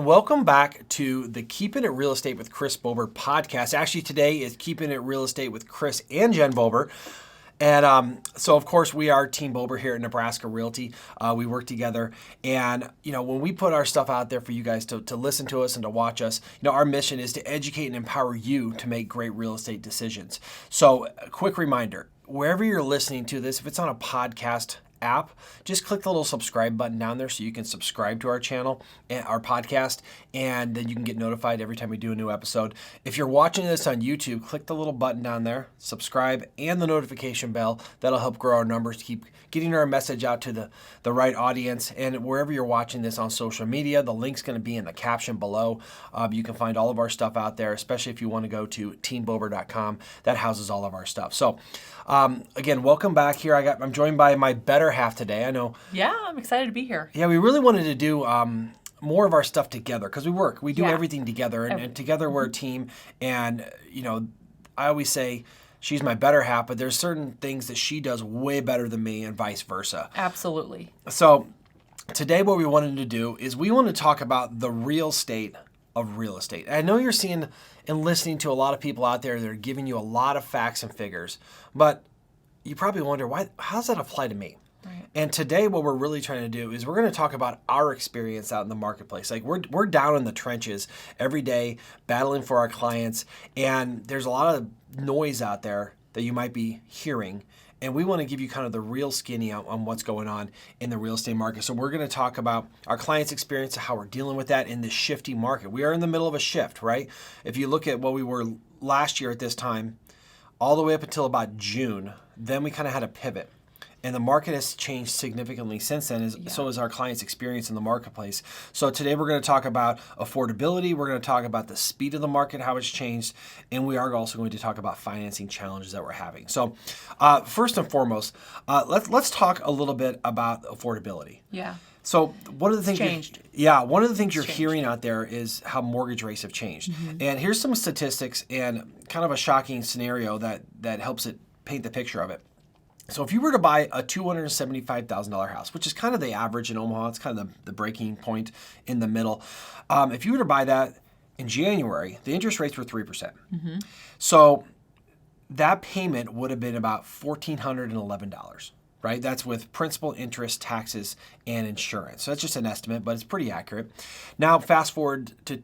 welcome back to the Keeping It Real Estate with Chris Bober podcast. Actually, today is Keeping It Real Estate with Chris and Jen Bober. And so, of course, we are Team Bober here at Nebraska Realty. We work together. And, when we put our stuff out there for you guys to listen to us and to watch us, our mission is to educate and empower you to make great real estate decisions. So, a quick reminder, wherever you're listening to this, if it's on a podcast app, just click the little subscribe button down there so you can subscribe to our channel and our podcast, and then you can get notified every time we do a new episode. If you're watching this on YouTube, click the little button down there, subscribe, and the notification bell. That'll help grow our numbers, to keep getting our message out to the right audience. And wherever you're watching this on social media, the link's going to be in the caption below. You can find all of our stuff out there, especially if you want to go to teambober.com. That houses all of our stuff. So again, welcome back here. I'm joined by my better half today. I know. Yeah, I'm excited to be here. Yeah, we really wanted to do more of our stuff together because we do everything together, and together we're a team. And I always say she's my better half, but there's certain things that she does way better than me, and vice versa. Absolutely. So today, what we wanted to do is we want to talk about the real estate of real estate. And I know you're seeing and listening to a lot of people out there that are giving you a lot of facts and figures, but you probably wonder, how does that apply to me? Right. And today, what we're really trying to do is we're going to talk about our experience out in the marketplace. Like we're down in the trenches every day, battling for our clients, and there's a lot of noise out there that you might be hearing. And we want to give you kind of the real skinny on what's going on in the real estate market. So we're going to talk about our clients' experience, how we're dealing with that in this shifty market. We are in the middle of a shift, right? If you look at what we were last year at this time, all the way up until about June, then we kind of had a pivot. And the market has changed significantly since then, so has our clients' experience in the marketplace. So today we're going to talk about affordability, we're going to talk about the speed of the market, how it's changed, and we are also going to talk about financing challenges that we're having. So first and foremost, let's talk a little bit about affordability. Yeah. So one of the things one of the things you're changed. hearing out there is how mortgage rates have changed. Mm-hmm. And here's some statistics and kind of a shocking scenario that helps it paint the picture of it. So if you were to buy a $275,000 house, which is kind of the average in Omaha, it's kind of the breaking point in the middle. If you were to buy that in January, the interest rates were 3%. Mm-hmm. So that payment would have been about $1,411, right? That's with principal, interest, taxes, and insurance. So that's just an estimate, but it's pretty accurate. Now, fast forward to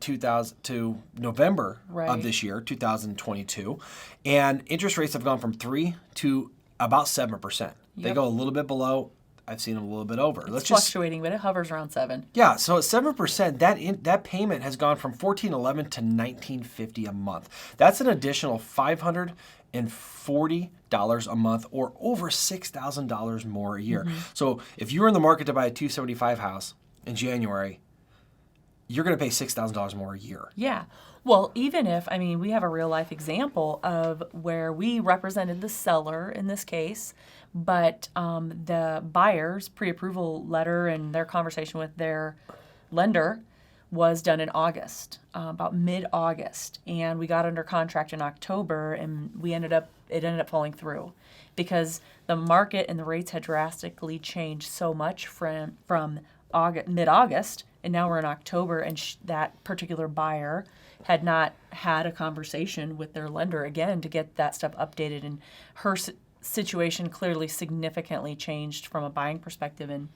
November of this year, 2022, and interest rates have gone from 3 to about 7%. They go a little bit below. I've seen them a little bit over. It's fluctuating, but it hovers around 7. Yeah, so at 7%, that payment has gone from $1,411 to $1,950 a month. That's an additional $540 a month, or over $6,000 more a year. Mm-hmm. So if you were in the market to buy a $275,000 house in January, you're going to pay $6,000 more a year. Yeah. Well, even if, we have a real life example of where we represented the seller in this case, but the buyer's pre-approval letter and their conversation with their lender was done in August, about mid-August. And we got under contract in October, and it ended up falling through because the market and the rates had drastically changed so much from mid-August, and now we're in October, and that particular buyer had not had a conversation with their lender again to get that stuff updated, and her situation clearly significantly changed from a buying perspective, and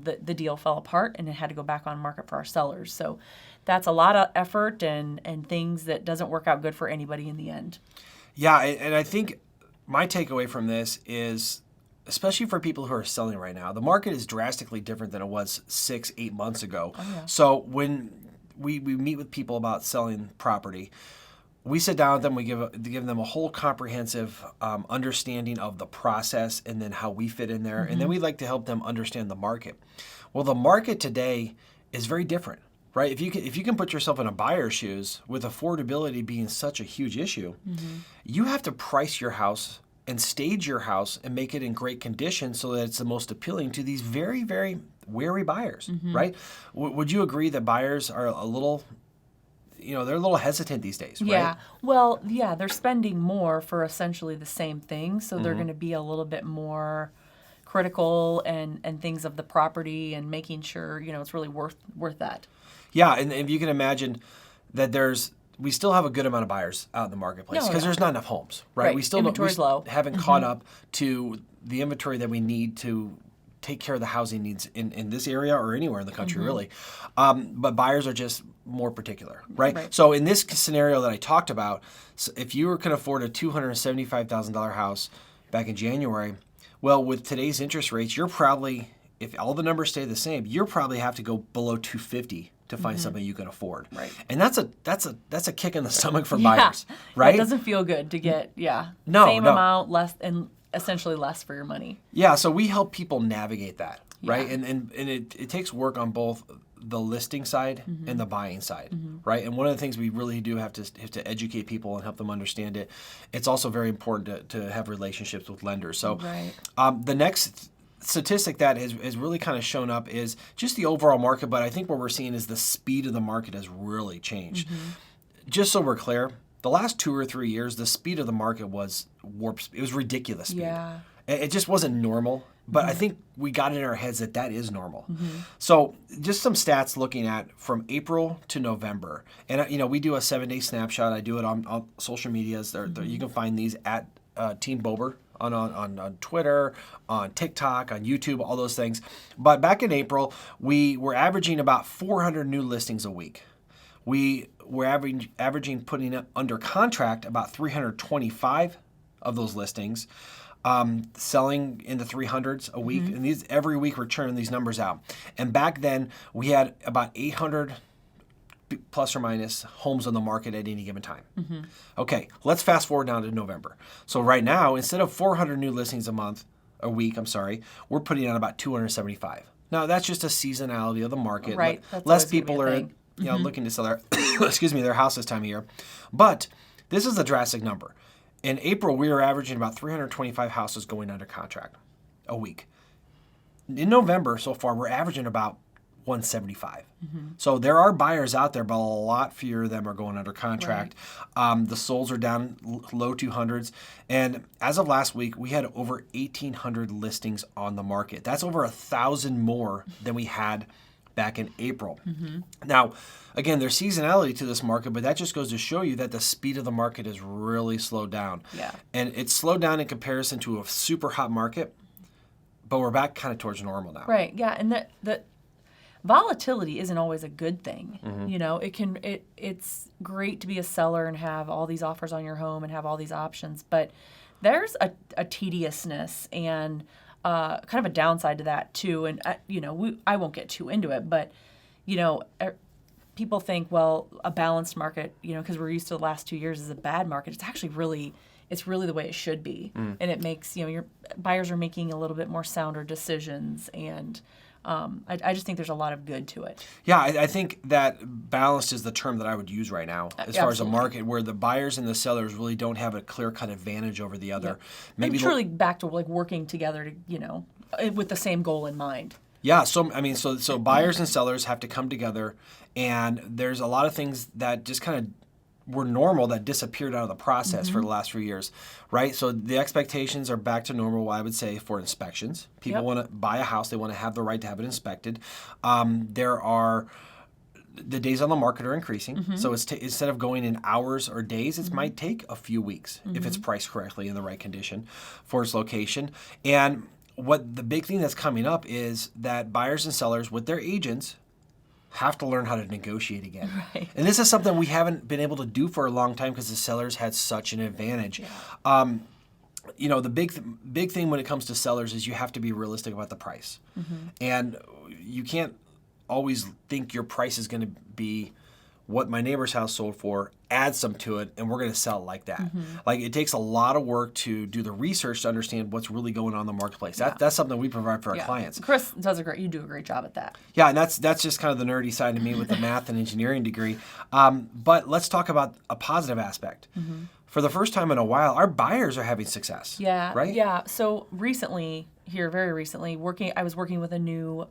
the deal fell apart, and it had to go back on market for our sellers. So that's a lot of effort and things that doesn't work out good for anybody in the end. Yeah, and I think my takeaway from this is, especially for people who are selling right now, the market is drastically different than it was 6-8 months ago. Oh, yeah. So when we meet with people about selling property, we sit down with them, we give them a whole comprehensive understanding of the process and then how we fit in there. Mm-hmm. And then we like to help them understand the market. Well, the market today is very different, right? If you can put yourself in a buyer's shoes, with affordability being such a huge issue, mm-hmm. you have to price your house and stage your house and make it in great condition so that it's the most appealing to these very, very wary buyers, mm-hmm. right? Would you agree that buyers are a little, they're a little hesitant these days, right? Yeah. Well, yeah, they're spending more for essentially the same thing, so they're going to be a little bit more critical and things of the property and making sure, it's really worth that. Yeah, and if you can imagine that we still have a good amount of buyers out in the marketplace because there's not enough homes, right? Right. We still Inventory's low. haven't caught up to the inventory that we need to take care of the housing needs in this area or anywhere in the country, really. But buyers are just more particular, right? So in this scenario that I talked about, if you can afford a $275,000 house back in January, well, with today's interest rates, you're probably, if all the numbers stay the same, you'll probably have to go below 250 to find something you can afford. Right. And that's a kick in the stomach for buyers, right? Yeah, it doesn't feel good to get same amount less and essentially less for your money. Yeah, so we help people navigate that, right? And it takes work on both the listing side and the buying side, right? And one of the things we really do have to educate people and help them understand it. It's also very important to have relationships with lenders. So the next statistic that has really kind of shown up is just the overall market, but I think what we're seeing is the speed of the market has really changed. Just so we're clear, the last 2 or 3 years, the speed of the market was warp speed. It was ridiculous speed. Yeah. It just wasn't normal, but I think we got in our heads that is normal. So just some stats looking at from April to November. And, we do a 7-day snapshot. I do it on social medias. You can find these at Team Bober on Twitter, on TikTok, on YouTube, all those things. But back in April, we were averaging about 400 new listings a week. We were averaging putting it under contract about 325 of those listings, selling in the 300s a week. And every week we're churning these numbers out. And back then we had about 800 plus or minus homes on the market at any given time. Okay, let's fast forward now to November. So right now, instead of 400 new listings a week, we're putting on about 275. Now that's just a seasonality of the market. Right. That's Less always gonna be people a are thing. looking to sell their their house this time of year. But this is a drastic number. In April, we were averaging about 325 houses going under contract a week. In November so far, we're averaging about 175. So there are buyers out there, but a lot fewer of them are going under contract. The solds are down low 200s. And as of last week, we had over 1,800 listings on the market. That's over 1,000 more than we had back in April. Now, again, there's seasonality to this market, but that just goes to show you that the speed of the market has really slowed down. Yeah. And it's slowed down in comparison to a super hot market, but we're back kind of towards normal now. Right. Yeah. And the volatility isn't always a good thing. It's great to be a seller and have all these offers on your home and have all these options, but there's a tediousness and kind of a downside to that too. And I won't get too into it, but people think, well, a balanced market, because we're used to the last 2 years as a bad market. It's actually really the way it should be, and it makes your buyers are making a little bit more sounder decisions, and I just think there's a lot of good to it. Yeah, I think that balanced is the term that I would use right now as far as a market where the buyers and the sellers really don't have a clear-cut advantage over the other. Maybe truly back to working together to with the same goal in mind. Yeah, so buyers and sellers have to come together, and there's a lot of things that just kind of were normal that disappeared out of the process for the last few years, right? So the expectations are back to normal, I would say, for inspections. People want to buy a house. They want to have the right to have it inspected. The days on the market are increasing. So instead of going in hours or days, it might take a few weeks if it's priced correctly in the right condition for its location. And what the big thing that's coming up is that buyers and sellers with their agents have to learn how to negotiate again. Right. And this is something we haven't been able to do for a long time because the sellers had such an advantage. The big thing when it comes to sellers is you have to be realistic about the price. And you can't always think your price is going to be what my neighbor's house sold for, add some to it, and we're going to sell it like that. Like, it takes a lot of work to do the research to understand what's really going on in the marketplace. That's something we provide for our clients. Chris you do a great job at that. Yeah, and that's just kind of the nerdy side of me with the math and engineering degree. But let's talk about a positive aspect. For the first time in a while, our buyers are having success. Yeah. Right? Yeah. So very recently, I was working with a new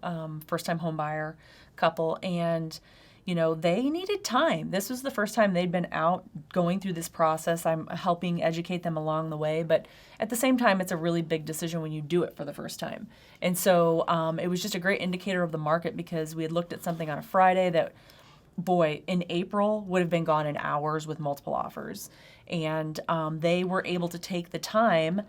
first-time home buyer couple, and they needed time. This was the first time they'd been out going through this process. I'm helping educate them along the way, but at the same time, it's a really big decision when you do it for the first time. And so it was just a great indicator of the market because we had looked at something on a Friday that boy, in April would have been gone in hours with multiple offers. And they were able to take the time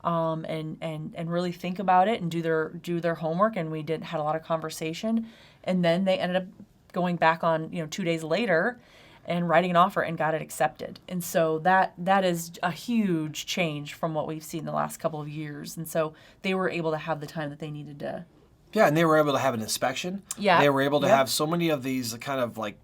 and really think about it and do their homework. And we had a lot of conversation. And then they ended up going back on, 2 days later and writing an offer and got it accepted. And so that is a huge change from what we've seen the last couple of years. And so they were able to have the time that they needed to. Yeah, and they were able to have an inspection. Yeah. They were able to Yep. have so many of these kind of like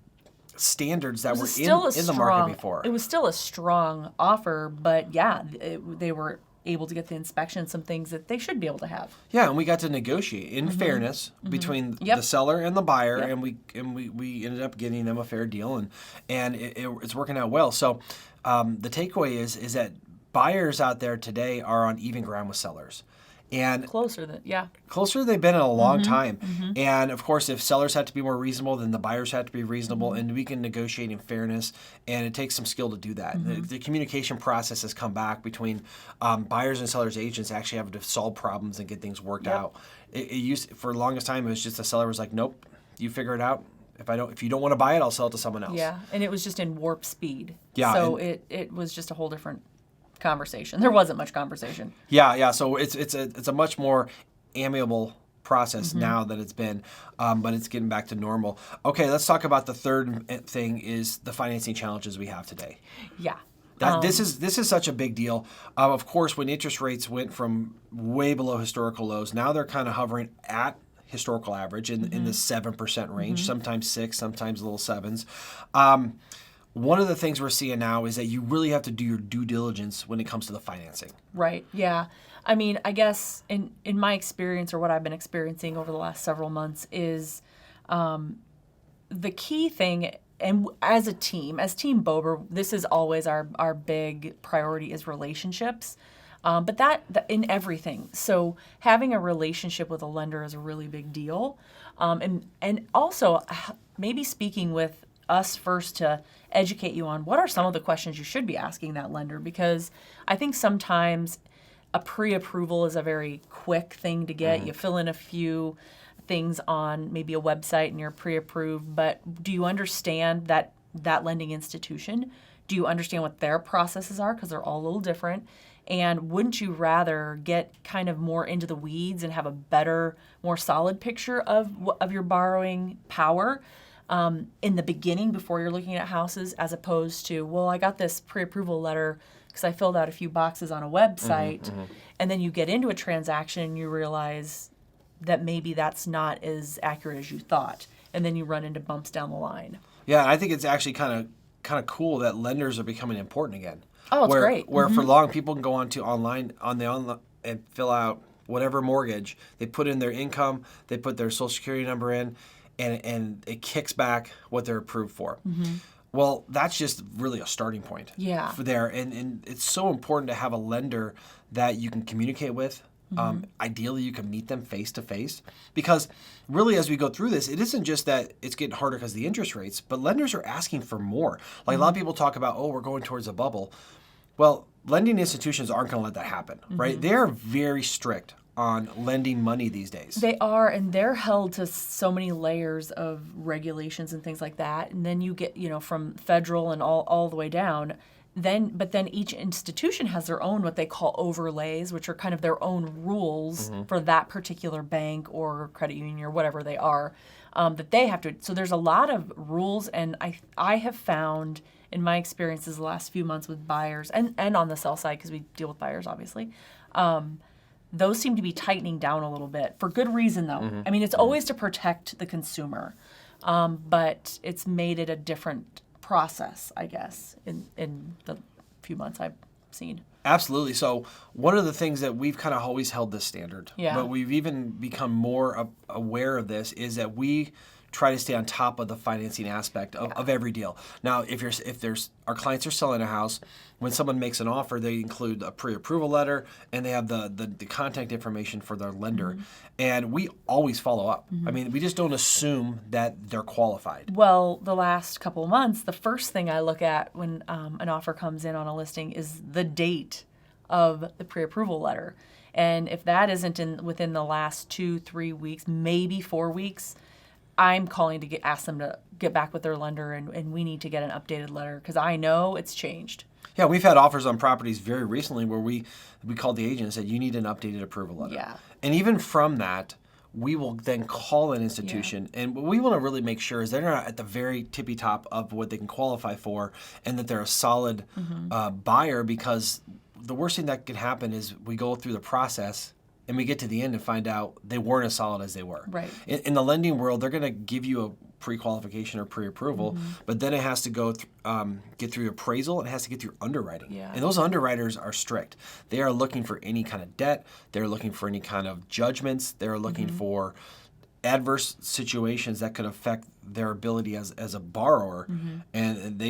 standards that were Still in the market before. It was still a strong offer, but yeah, they were able to get the inspection, some things that they should be able to have. Yeah, and we got to negotiate in fairness between Yep. the seller and the buyer, Yep. and we ended up getting them a fair deal, and it's working out well. So the takeaway is that buyers out there today are on even ground with sellers. And Closer they've been in a long time. And of course, if sellers have to be more reasonable, then the buyers have to be reasonable, and we can negotiate in fairness. And it takes some skill to do that. The communication process has come back between buyers and sellers agents actually having to solve problems and get things worked out. It used for the longest time. It was just the seller was like, "Nope, you figure it out. If you don't want to buy it, I'll sell it to someone else." Yeah, and it was just in warp speed. Yeah, So it was just a whole different conversation. There wasn't much conversation. Yeah. So it's a much more amiable process now than it's been, but it's getting back to normal. Okay, let's talk about the third thing is the financing challenges we have today. Yeah. This is such a big deal. Of course, when interest rates went from way below historical lows, now they're kind of hovering at historical average in the 7% range, sometimes 6, sometimes little 7s. One of the things we're seeing now is that you really have to do your due diligence when it comes to the financing. Right. Yeah. I mean, I guess in my experience or what I've been experiencing over the last several months is the key thing, and as Team Bober, this is always our big priority is relationships. But that in everything. So having a relationship with a lender is a really big deal. And also maybe speaking with us first to educate you on what are some of the questions you should be asking that lender, because I think sometimes a pre-approval is a very quick thing to get. You fill in a few things on maybe a website and you're pre-approved, but do you understand that lending institution? Do you understand what their processes are? Because they're all a little different. And wouldn't you rather get kind of more into the weeds and have a better, more solid picture of your borrowing power in the beginning before you're looking at houses, as opposed to, well, I got this pre-approval letter because I filled out a few boxes on a website, and then you get into a transaction and you realize that maybe that's not as accurate as you thought, and then you run into bumps down the line. Yeah, I think it's actually kind of cool that lenders are becoming important again. Oh, it's great. Where for long people can go on online and fill out whatever mortgage. They put in their income, they put their social security number in, and it kicks back what they're approved for. Well, that's just really a starting point. Yeah. For there, and it's so important to have a lender that you can communicate with. Ideally, you can meet them face to face, because really, as we go through this, it isn't just that it's getting harder because of the interest rates, but lenders are asking for more. Like a lot of people talk about, oh, we're going towards a bubble. Well, lending institutions aren't going to let that happen, right? They are very strict on lending money these days. They are, and they're held to so many layers of regulations and things like that. And then you get, from federal and all the way down. But then each institution has their own, what they call overlays, which are kind of their own rules for that particular bank or credit union or whatever they are, that they have to. So there's a lot of rules, and I have found in my experiences the last few months with buyers and on the sell side, because we deal with buyers, obviously, those seem to be tightening down a little bit for good reason, though. I mean, it's always to protect the consumer, but it's made it a different process, I guess, in the few months I've seen. Absolutely. So one of the things that we've kind of always held this standard, but we've even become more aware of this, is that we try to stay on top of the financing aspect of every deal. Now, if our clients are selling a house, when someone makes an offer, they include a pre-approval letter and they have the contact information for their lender. And we always follow up. I mean, we just don't assume that they're qualified. Well, the last couple of months, the first thing I look at when an offer comes in on a listing is the date of the pre-approval letter. And if that isn't within the last 2-3 weeks, maybe 4 weeks, I'm calling to ask them to get back with their lender, and we need to get an updated letter because I know it's changed. Yeah, we've had offers on properties very recently where we called the agent and said, you need an updated approval letter. Yeah. And even from that, we will then call an institution, and what we want to really make sure is they're not at the very tippy top of what they can qualify for, and that they're a solid buyer, because the worst thing that can happen is we go through the process and we get to the end and find out they weren't as solid as they were. Right. In the lending world, they're going to give you a pre-qualification or pre-approval, but then it has to go get through appraisal, and it has to get through underwriting. Yeah. And those underwriters are strict. They are looking for any kind of debt. They're looking for any kind of judgments. They're looking for adverse situations that could affect their ability as a borrower. And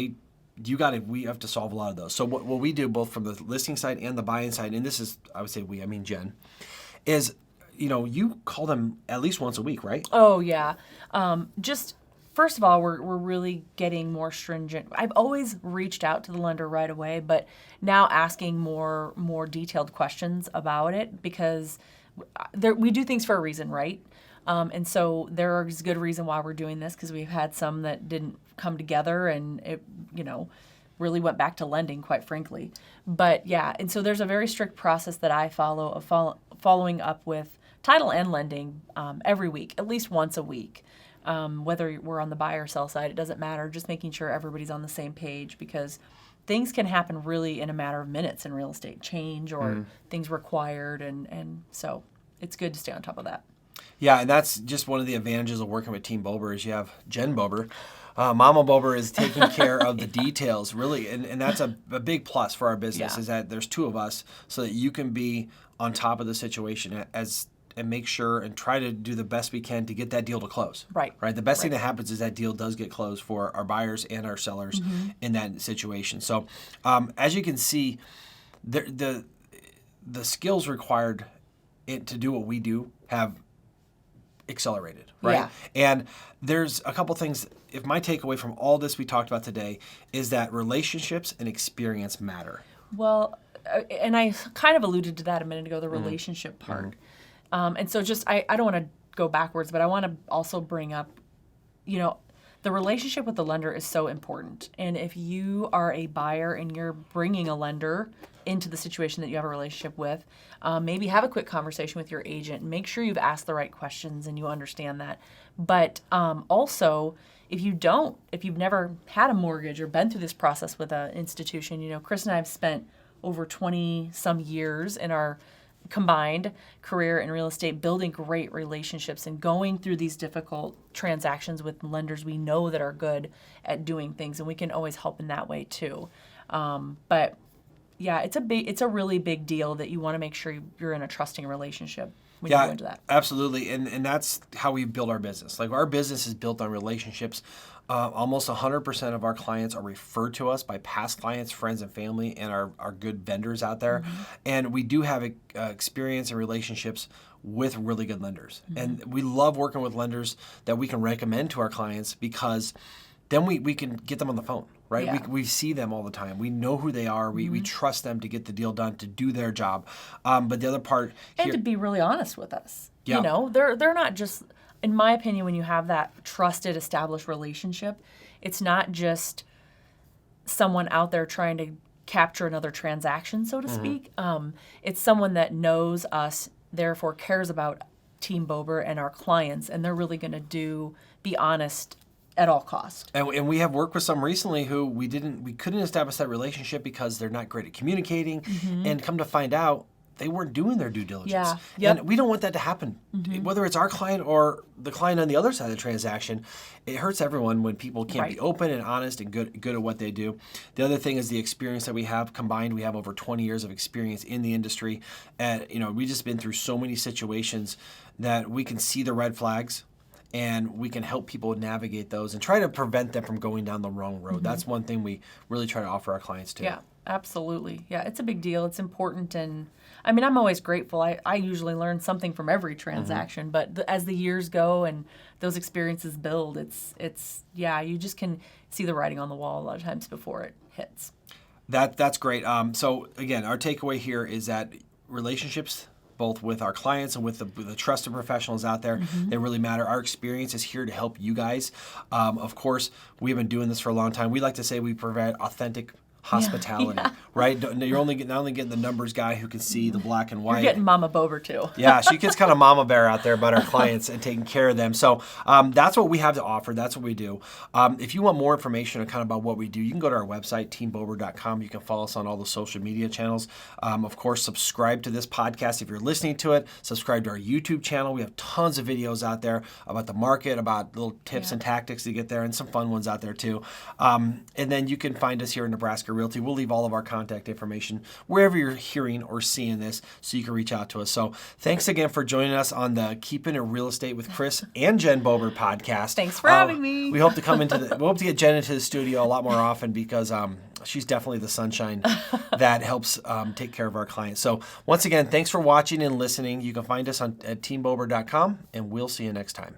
we have to solve a lot of those. So what we do, both from the listing side and the buying side, and this is, I would say I mean Jen, is, you call them at least once a week, right? Oh, yeah. Just first of all, we're really getting more stringent. I've always reached out to the lender right away, but now asking more detailed questions about it, because we do things for a reason, right? And so there is good reason why we're doing this, because we've had some that didn't come together, and it, really went back to lending, quite frankly. But yeah, and so there's a very strict process that I follow of following up with title and lending every week, at least once a week. Whether we're on the buy or sell side, it doesn't matter. Just making sure everybody's on the same page, because things can happen really in a matter of minutes in real estate, change or things required, and so it's good to stay on top of that. Yeah, and that's just one of the advantages of working with Team Bober is you have Jen Bober. Mama Bober is taking care of the details, really, and that's a big plus for our business, is that there's two of us, so that you can be on top of the situation and make sure and try to do the best we can to get that deal to close. Right. The best thing that happens is that deal does get closed for our buyers and our sellers in that situation. So as you can see, the skills required to do what we do have accelerated, right? Yeah. And there's a couple things. If my takeaway from all this we talked about today is that relationships and experience matter. Well, and I kind of alluded to that a minute ago, the relationship part. And so just, I don't want to go backwards, but I want to also bring up, the relationship with the lender is so important. And if you are a buyer and you're bringing a lender into the situation that you have a relationship with, maybe have a quick conversation with your agent and make sure you've asked the right questions and you understand that. But also, if you've never had a mortgage or been through this process with an institution, Chris and I have spent over 20 some years in our combined career in real estate building great relationships and going through these difficult transactions with lenders we know that are good at doing things, and we can always help in that way too. But yeah, it's a really big deal that you want to make sure you're in a trusting relationship when you go into that. Absolutely, and that's how we build our business. Like, our business is built on relationships. Almost 100% of our clients are referred to us by past clients, friends, and family, and our good vendors out there. And we do have experience and relationships with really good lenders. And we love working with lenders that we can recommend to our clients, because then we can get them on the phone, right? Yeah. We see them all the time. We know who they are. We trust them to get the deal done, to do their job. But the other part here, and to be really honest with us. Yeah. They're not just, in my opinion, when you have that trusted, established relationship, it's not just someone out there trying to capture another transaction, so to speak. It's someone that knows us, therefore cares about Team Bober and our clients, and they're really going to be honest at all costs. And we have worked with some recently who we couldn't establish that relationship because they're not great at communicating, and come to find out they weren't doing their due diligence. Yeah. Yep. And we don't want that to happen. Whether it's our client or the client on the other side of the transaction, it hurts everyone when people can't be open and honest and good at what they do. The other thing is the experience that we have combined. We have over 20 years of experience in the industry, and we've just been through so many situations that we can see the red flags, and we can help people navigate those and try to prevent them from going down the wrong road. That's one thing we really try to offer our clients too. Yeah, absolutely. Yeah, it's a big deal. It's important, and I mean, I'm always grateful. I usually learn something from every transaction, but as the years go and those experiences build, it's you just can see the writing on the wall a lot of times before it hits. That's great. So again, our takeaway here is that relationships both with our clients and with the trusted professionals out there. They really matter. Our experience is here to help you guys. Of course, we've been doing this for a long time. We like to say we provide authentic hospitality, right? You're not only getting the numbers guy who can see the black and white. You're getting Mama Bober too. Yeah, she gets kind of mama bear out there about our clients and taking care of them. So that's what we have to offer. That's what we do. If you want more information on kind of about what we do, you can go to our website, teambober.com. You can follow us on all the social media channels. Of course, subscribe to this podcast if you're listening to it. Subscribe to our YouTube channel. We have tons of videos out there about the market, about little tips and tactics to get there, and some fun ones out there too. And then you can find us here in Nebraska Realty. We'll leave all of our contact information wherever you're hearing or seeing this so you can reach out to us. So thanks again for joining us on the Keeping It Real Estate with Chris and Jen Bober podcast. Thanks for having me. We hope to we hope to get Jen into the studio a lot more often because she's definitely the sunshine that helps take care of our clients. So once again, thanks for watching and listening. You can find us at teambober.com, and we'll see you next time.